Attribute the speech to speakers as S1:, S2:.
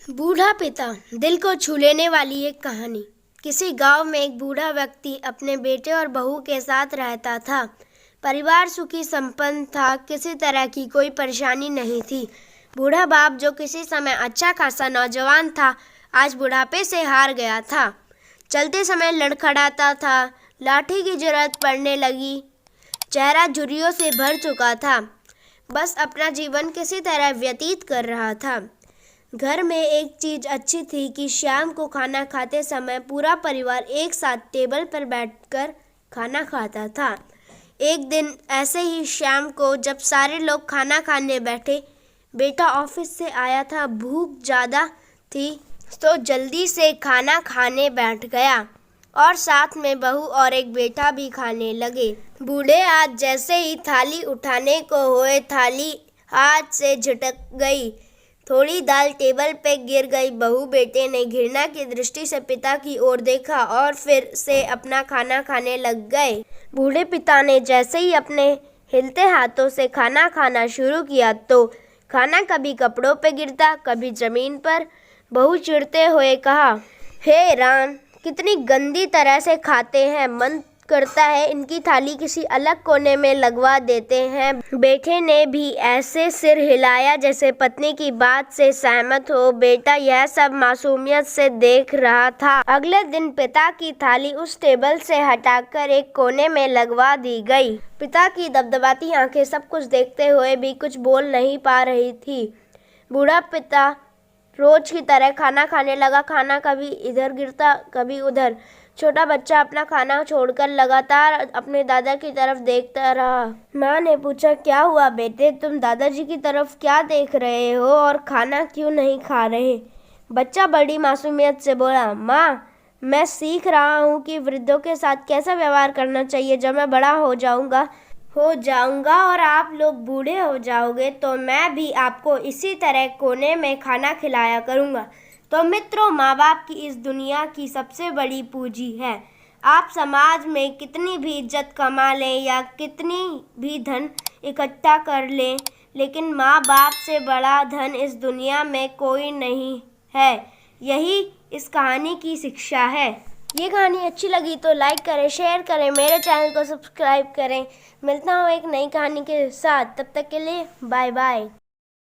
S1: बूढ़ा पिता, दिल को छू लेने वाली एक कहानी। किसी गांव में एक बूढ़ा व्यक्ति अपने बेटे और बहू के साथ रहता था। परिवार सुखी संपन्न था, किसी तरह की कोई परेशानी नहीं थी। बूढ़ा बाप, जो किसी समय अच्छा खासा नौजवान था, आज बुढ़ापे से हार गया था। चलते समय लड़खड़ाता था, लाठी की जरूरत पड़ने लगी, चेहरा झुर्रियों से भर चुका था, बस अपना जीवन किसी तरह व्यतीत कर रहा था। घर में एक चीज अच्छी थी कि शाम को खाना खाते समय पूरा परिवार एक साथ टेबल पर बैठकर खाना खाता था। एक दिन ऐसे ही शाम को जब सारे लोग खाना खाने बैठे, बेटा ऑफिस से आया था, भूख ज़्यादा थी तो जल्दी से खाना खाने बैठ गया और साथ में बहू और एक बेटा भी खाने लगे। बूढ़े आज जैसे ही थाली उठाने को हुए, थाली हाथ से झटक गई, थोड़ी दाल टेबल पे गिर गई। बहू बेटे ने घृणा की दृष्टि से पिता की ओर देखा और फिर से अपना खाना खाने लग गए। बूढ़े पिता ने जैसे ही अपने हिलते हाथों से खाना खाना शुरू किया तो खाना कभी कपड़ों पे गिरता, कभी जमीन पर। बहू चिढ़ते हुए कहा, हे राम, कितनी गंदी तरह से खाते हैं, मन करता है इनकी थाली किसी अलग कोने में लगवा देते हैं। बेटे ने भी ऐसे सिर हिलाया जैसे पत्नी की बात से सहमत हो। बेटा यह सब मासूमियत से देख रहा था। अगले दिन पिता की थाली उस टेबल से हटाकर एक कोने में लगवा दी गई। पिता की दबदबाती आंखें सब कुछ देखते हुए भी कुछ बोल नहीं पा रही थी। बूढ़ा पिता रोज की तरह खाना खाने लगा। खाना कभी इधर गिरता, कभी उधर। छोटा बच्चा अपना खाना छोड़कर लगातार अपने दादा की तरफ देखता रहा। माँ ने पूछा, क्या हुआ बेटे, तुम दादाजी की तरफ क्या देख रहे हो और खाना क्यों नहीं खा रहे? बच्चा बड़ी मासूमियत से बोला, माँ, मैं सीख रहा हूँ कि वृद्धों के साथ कैसा व्यवहार करना चाहिए। जब मैं बड़ा हो जाऊँगा और आप लोग बूढ़े हो जाओगे तो मैं भी आपको इसी तरह कोने में खाना खिलाया करूँगा। तो मित्रों, माँ बाप की इस दुनिया की सबसे बड़ी पूंजी है। आप समाज में कितनी भी इज्जत कमा लें या कितनी भी धन इकट्ठा कर लें, लेकिन माँ बाप से बड़ा धन इस दुनिया में कोई नहीं है। यही इस कहानी की शिक्षा है। ये कहानी अच्छी लगी तो लाइक करें, शेयर करें, मेरे चैनल को सब्सक्राइब करें। मिलता हूँ एक नई कहानी के साथ, तब तक के लिए बाय बाय।